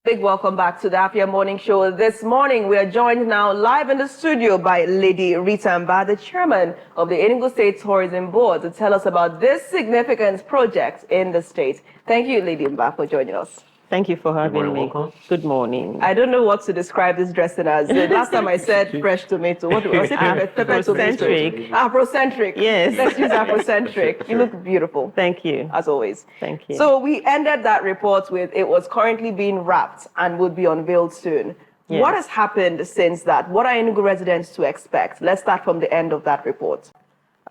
Big welcome back to the Happy Morning Show. This morning, we are joined now live in the studio by Lady Rita Mbah, the chairman of the Enugu State Tourism Board, to tell us about this significant project in the state. Thank you, Lady Mbah, for joining us. Thank you for having me. Welcome. Good morning. I don't know what to describe this dressing as. Last time I said fresh tomato. What was it? Pepper tomato. Afrocentric. Afrocentric. Yes. Let's use Afrocentric. You look beautiful. Thank you. As always. Thank you. So we ended that report with it was currently being wrapped and would be unveiled soon. Yes. What has happened since that? What are Enugu residents to expect? Let's start from the end of that report.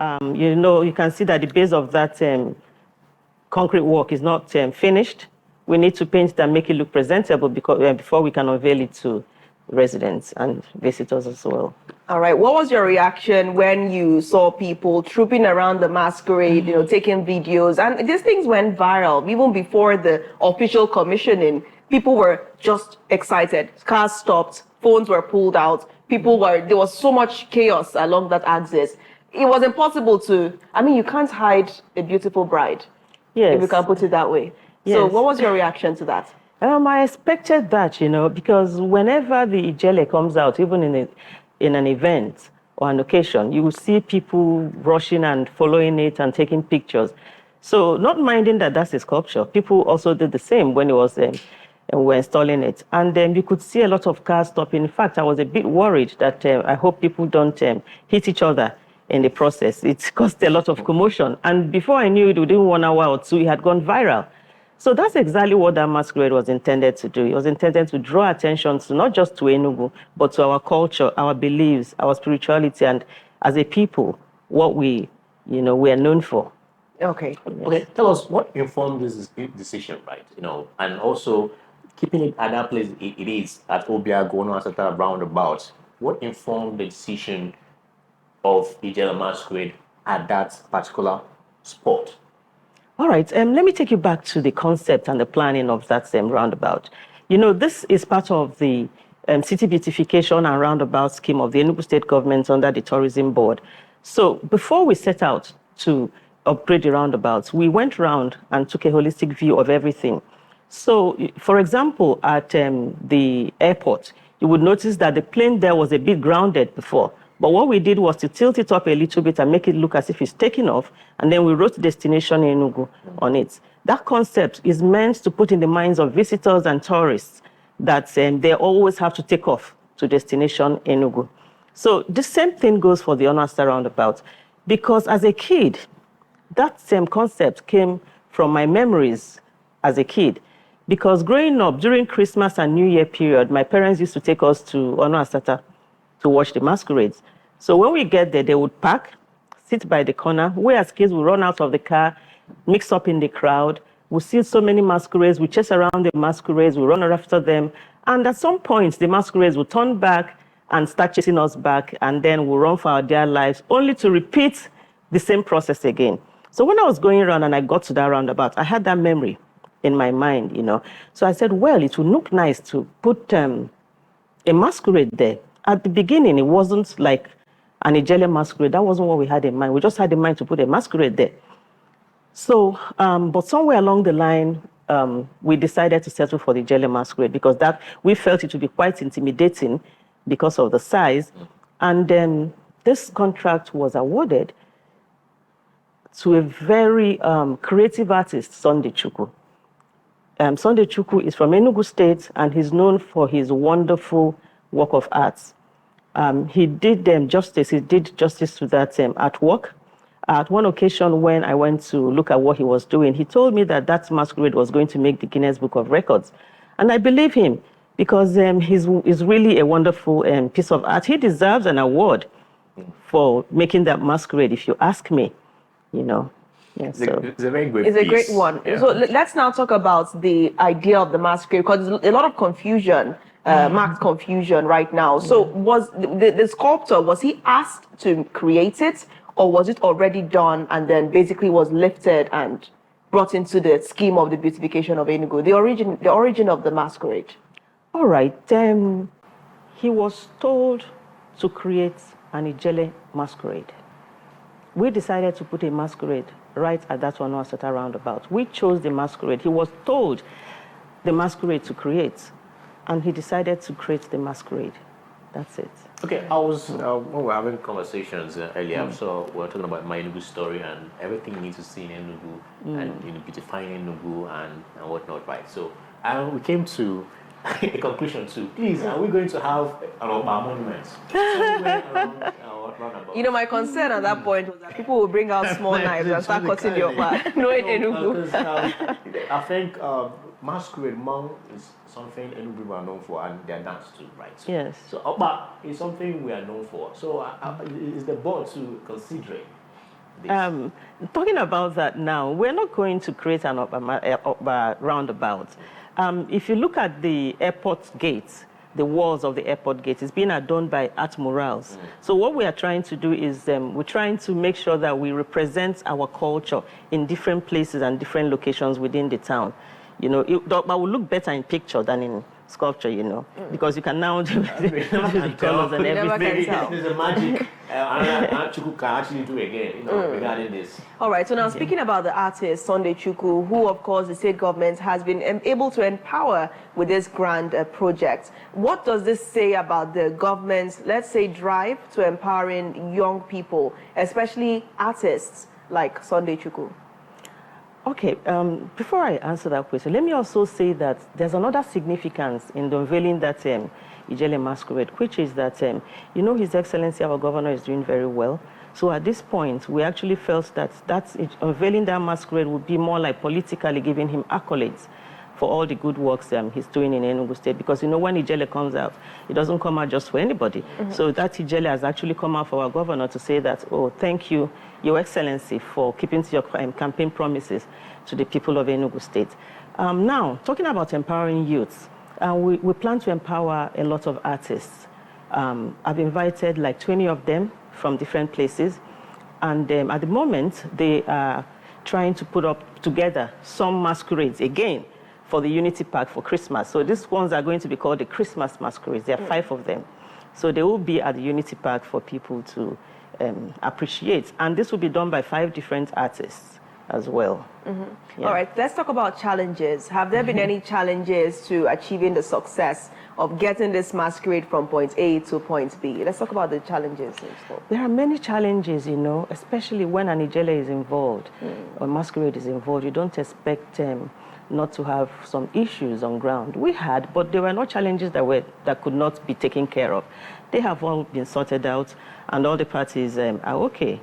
You can see that the base of that concrete work is not finished. We need to paint it and make it look presentable before we can unveil it to residents and visitors as well. All right. What was your reaction when you saw people trooping around the masquerade, taking videos? And these things went viral even before the official commissioning. People were just excited. Cars stopped. Phones were pulled out. There was so much chaos along that axis. It was impossible you can't hide a beautiful bride. Yes. If you can put it that way. Yes. So what was your reaction to that? I expected that, because whenever the Ijele comes out, even in an event or an occasion, you will see people rushing and following it and taking pictures. So not minding that that's a sculpture, people also did the same when it was we were installing it. And then you could see a lot of cars stopping. In fact, I was a bit worried that I hope people don't hit each other in the process. It caused a lot of commotion. And before I knew it, within 1 hour or two, it had gone viral. So that's exactly what that masquerade was intended to do. It was intended to draw attention to not just to Enugu, but to our culture, our beliefs, our spirituality, and as a people, what we are known for. Okay. Okay, tell us what informed this decision, right? And also keeping it at that place it is at Obiago, Asata roundabout. What informed the decision of Ijele Masquerade at that particular spot? All right, let me take you back to the concept and the planning of that roundabout. This is part of the city beautification and roundabout scheme of the Enugu State government under the Tourism Board. So before we set out to upgrade the roundabouts, we went round and took a holistic view of everything. So, for example, at the airport, you would notice that the plane there was a bit grounded before. But what we did was to tilt it up a little bit and make it look as if it's taking off. And then we wrote destination Enugu on it. That concept is meant to put in the minds of visitors and tourists that they always have to take off to destination Enugu. So the same thing goes for the Onasta roundabout. Because as a kid, that same concept came from my memories as a kid. Because growing up during Christmas and New Year period, my parents used to take us to Onasta to watch the masquerades. So when we get there, they would park, sit by the corner. We as kids would run out of the car, mix up in the crowd. We see so many masquerades. We chase around the masquerades. We run after them. And at some point, the masquerades would turn back and start chasing us back. And then we'll run for our dear lives, only to repeat the same process again. So when I was going around and I got to that roundabout, I had that memory in my mind, So I said, well, it would look nice to put a masquerade there. At the beginning, it wasn't like an Ijele masquerade. That wasn't what we had in mind. We just had in mind to put a masquerade there. So, but somewhere along the line, we decided to settle for the Ijele masquerade because we felt it would be quite intimidating because of the size. And then this contract was awarded to a very creative artist, Sunday Chukwu. Sunday Chukwu is from Enugu State, and he's known for his wonderful work of arts. He did justice. He did justice to that artwork. At one occasion when I went to look at what he was doing, he told me that masquerade was going to make the Guinness Book of Records. And I believe him because he's really a wonderful piece of art. He deserves an award for making that masquerade, if you ask me, Yeah, it's a very great It's piece. a great one. Yeah. So let's now talk about the idea of the masquerade, because there's a lot of confusion, marked confusion right now. So was the sculptor, was he asked to create it, or was it already done and then basically was lifted and brought into the scheme of the beautification of Enugu, the origin of the masquerade? All right. He was told to create an Ijele masquerade. We decided to put a masquerade right at that Onuasata roundabout. We chose the masquerade. He was told the masquerade to create. and he decided to create the Masquerade. That's it. Okay, I was when we were having conversations earlier, so we were talking about my Enugu story and everything you need to see in Enugu and beautifying Enugu and whatnot, right? So we came to a conclusion too. Please, are we going to have an Mbah monument somewhere around roundabout? My concern at that point was that people will bring out small knives and start cutting your back. No, in Enugu. I think Masquerade is something Enugu people are known for, and their dance too, right? Yes. So Oba is something we are known for. So is the board to consider this? Talking about that now, we're not going to create an Oba roundabout. If you look at the airport gates, the walls of the airport gate, it's being adorned by art murals. So what we are trying to do is we're trying to make sure that we represent our culture in different places and different locations within the town. It will look better in picture than in sculpture, because you can now do the colors and everything. Maybe there's a magic Chukwu can actually do again, regarding this. All right, so now speaking about the artist, Sunday Chukwu, who of course the state government has been able to empower with this grand project. What does this say about the government's, let's say, drive to empowering young people, especially artists like Sunday Chukwu? Okay, before I answer that question, let me also say that there's another significance in the unveiling that Ijele Masquerade, which is that, His Excellency, our governor, is doing very well. So at this point, we actually felt that unveiling that masquerade would be more like politically giving him accolades for all the good works he's doing in Enugu State. Because, when Ijele comes out, it doesn't come out just for anybody. So that Ijele has actually come out for our governor to say that, oh, thank you, Your Excellency, for keeping to your campaign promises to the people of Enugu State. Now, talking about empowering youths, we plan to empower a lot of artists. I've invited like 20 of them from different places. And at the moment, they are trying to put up together some masquerades again for the Unity Park for Christmas. So these ones are going to be called the Christmas masquerades. There are 5 of them. So they will be at the Unity Park for people to appreciate. And this will be done by 5 different artists as well. Yeah. All right, let's talk about challenges. Have there been any challenges to achieving the success of getting this masquerade from point A to point B? Let's talk about the challenges. There are many challenges, especially when an Ijele is involved or masquerade is involved. You don't expect not to have some issues on ground. We had, but there were no challenges that could not be taken care of. They have all been sorted out, and all the parties are okay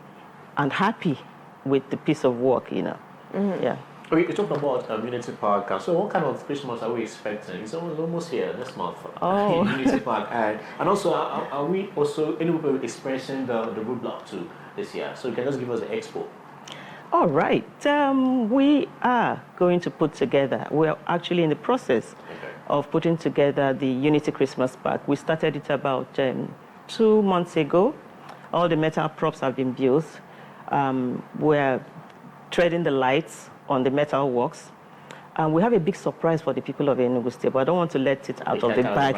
and happy with the piece of work, Yeah. Okay, you talked about Unity Park. So what kind of Christmas are we expecting? It's almost here this month. Oh. Unity Park. And also, are we also experiencing the roadblock too this year? So you can just give us the expo. All right. We are going to put together, we're actually in the process of putting together the Unity Christmas Park. We started it about 2 months ago. All the metal props have been built. We're threading the lights on the metal works. And we have a big surprise for the people of Enugu State, but I don't want to let it out of the bag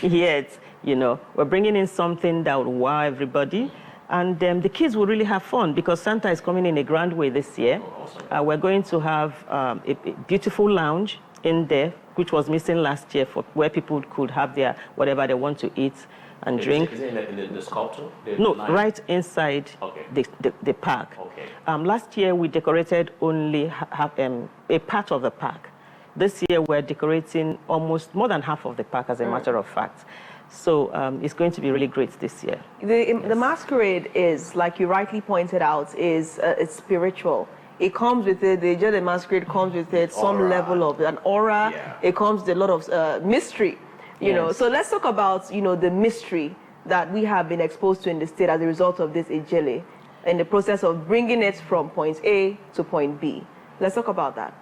yet. We're bringing in something that will wow everybody. And the kids will really have fun because Santa is coming in a grand way this year. Oh, awesome. We're going to have a beautiful lounge in there, which was missing last year, for where people could have their whatever they want to eat and drink. Is it in the sculpture? No, right inside the park. Okay. Last year, we decorated only a part of the park. This year, we're decorating almost more than half of the park, as a matter of fact. So it's going to be really great this year. The masquerade is, like you rightly pointed out, it's spiritual. It comes with it, the Ijele masquerade comes with it, some level of an aura. Yeah. It comes with a lot of mystery, you know. So let's talk about, the mystery that we have been exposed to in the state as a result of this Ijele in the process of bringing it from point A to point B. Let's talk about that.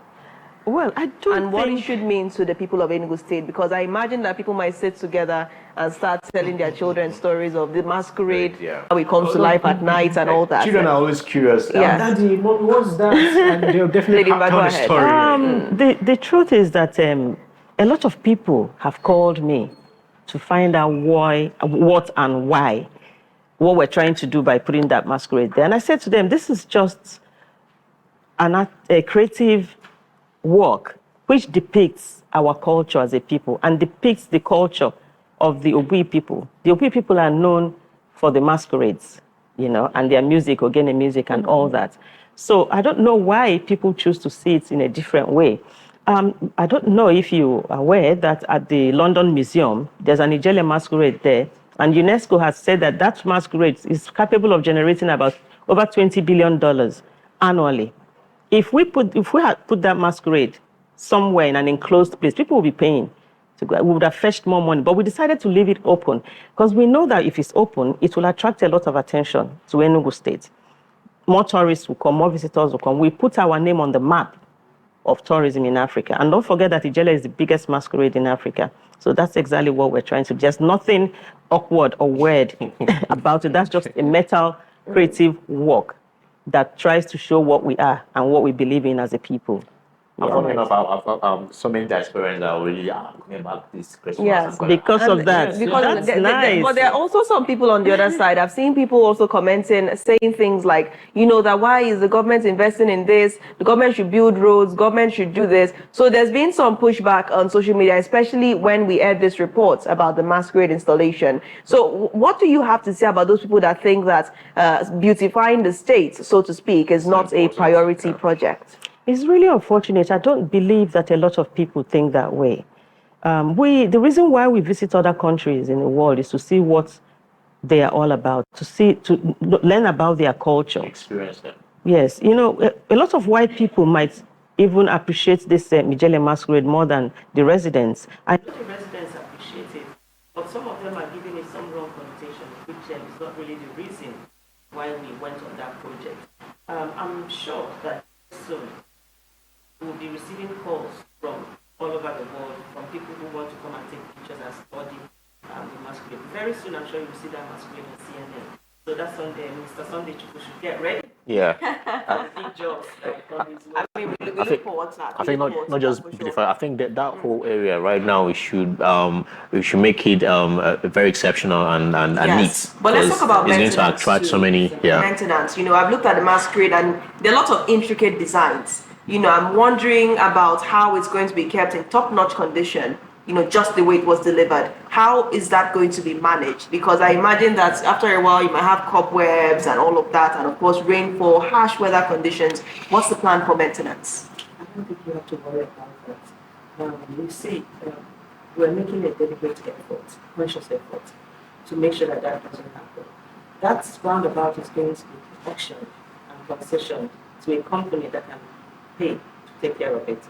Well, I do And what it should mean to the people of Enugu State, because I imagine that people might sit together and start telling their children stories of the masquerade, how it comes to life at night and all that. Children are always curious. Yes. Daddy, Mommy, what's that? And they'll definitely Lady, tell go a ahead. story. The truth is that a lot of people have called me to find out what and why, what we're trying to do by putting that masquerade there. And I said to them, this is just a creative work which depicts our culture as a people and depicts the culture of the Obi people. The Obi people are known for the masquerades, and their music, Ogene music, and all that. So I don't know why people choose to see it in a different way. I don't know if you are aware that at the London Museum, there's an Ijele masquerade there, and UNESCO has said that that masquerade is capable of generating about over $20 billion annually. If we had put that masquerade somewhere in an enclosed place, people would be paying to go. We would have fetched more money, but we decided to leave it open because we know that if it's open, it will attract a lot of attention to Enugu State. More tourists will come, more visitors will come. We put our name on the map of tourism in Africa. And don't forget that Ijele is the biggest masquerade in Africa. So that's exactly what we're trying to do. There's nothing awkward or weird about it. That's just a metal creative work that tries to show what we are and what we believe in as a people. I'm funny enough, so many diasporans are already coming back this Christmas. Yes, because of that. Because that's nice. But there are also some people on the other side. I've seen people also commenting, saying things like, that why is the government investing in this? The government should build roads. Government should do this. So there's been some pushback on social media, especially when we aired this report about the masquerade installation. So what do you have to say about those people that think that beautifying the state, so to speak, is not a priority project? It's really unfortunate. I don't believe that a lot of people think that way. The reason why we visit other countries in the world is to see what they are all about, to learn about their culture. Experience them. Yes, a lot of white people might even appreciate this Ijele masquerade more than the residents. I know the residents appreciate it, but some of them are giving it some wrong connotation, which is not really the reason why we went on that project. I'm sure that soon we'll be receiving calls from all over the world, from people who want to come and take pictures and study the masquerade. Very soon, I'm sure you'll see that masquerade on CNN. So that's Sunday, Mr. Sunday Chukwu should get ready. Yeah. Big jobs. We look forward to that. I think not just beautify. I think that whole area right now we should make it very exceptional and neat. But let's talk about it's maintenance. Going to attract so many. Yeah. Maintenance. I've looked at the masquerade and there are lots of intricate designs. I'm wondering about how it's going to be kept in top-notch condition. Just the way it was delivered. How is that going to be managed? Because I imagine that after a while you might have cobwebs and all of that, and of course rainfall, harsh weather conditions. What's the plan for maintenance? I don't think you have to worry about that. You see, we're making a deliberate effort, conscious effort, to make sure that doesn't happen. That roundabout is going to be auctioned and concessioned to a company that can pay to take care of it.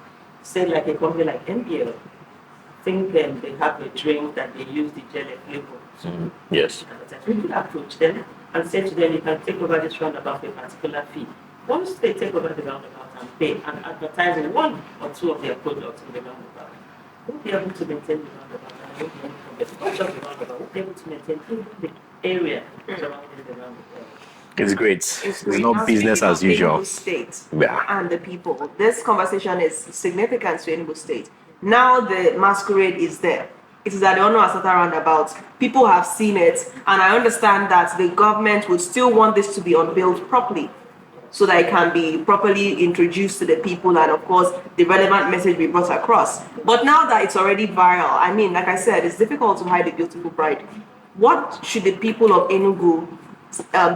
Say like a company like MBL. I think they have a drink that they use the Ijele flavor. Yes. We could approach them and say to them, you can take over this roundabout for a particular fee. Once they take over the roundabout and pay and advertise one or two of their products in the roundabout, we'll be able to maintain the roundabout and we'll be able to get not just the roundabout, we'll be able to maintain even the area surrounding the roundabout. It's great. It's not business as usual. Enugu State Yeah. and the people. This conversation is significant to Enugu State. Now the masquerade is there. It is at the Ono Asata roundabout. People have seen it, and I understand that the government would still want this to be unveiled properly, so that it can be properly introduced to the people, and of course the relevant message be brought across. But now that it's already viral, I mean, like I said, it's difficult to hide the beautiful bride. What should the people of Enugu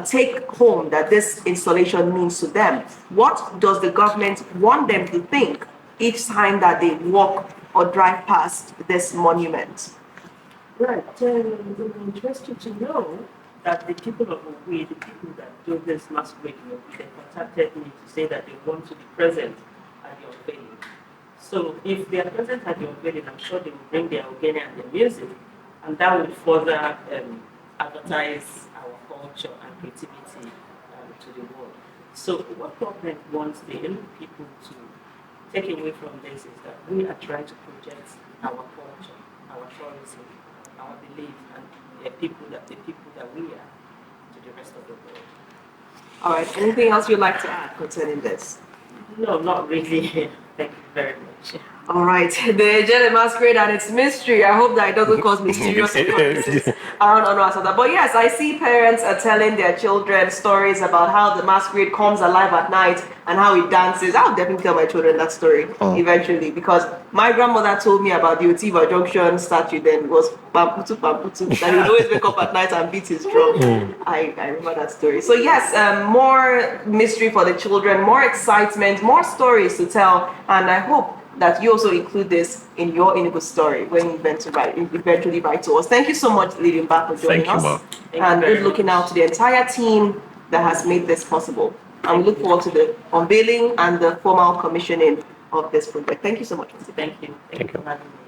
take home that this installation means to them? What does the government want them to think each time that they walk or drive past this monument? Right. It would be interesting to know that the people of Ogui, the people that do this masquerade in Ogui, they contacted me to say that they want to be present at the unveiling. So if they are present at the unveiling, I'm sure they will bring their Ogene and their music, and that will further advertise our culture and creativity to the world. So what government wants the Enugu people to take away from this is that we are trying to project our culture, our tourism, our belief, and the people that we are to the rest of the world. All right. Anything else you'd like to add concerning this? No, not really. Thank you very much. All right, the Ijele Masquerade and its mystery. I hope that it doesn't cause mysterious occurrences around Onuasada. But yes, I see parents are telling their children stories about how the masquerade comes alive at night and how it dances. I'll definitely tell my children that story eventually, because my grandmother told me about the Otiva Junction statue. Then it was Pamputu Pamputu, that he would always wake up at night and beat his drum. I remember that story. So yes, more mystery for the children, more excitement, more stories to tell, and I hope that you also include this in your Enugu story when you eventually write to us. Thank you so much, Lady Mbah, for joining us. Mbah. And good looking out to the entire team that has made this possible. And we look forward to the unveiling and the formal commissioning of this project. Thank you so much. Thank you. Thank you for having me.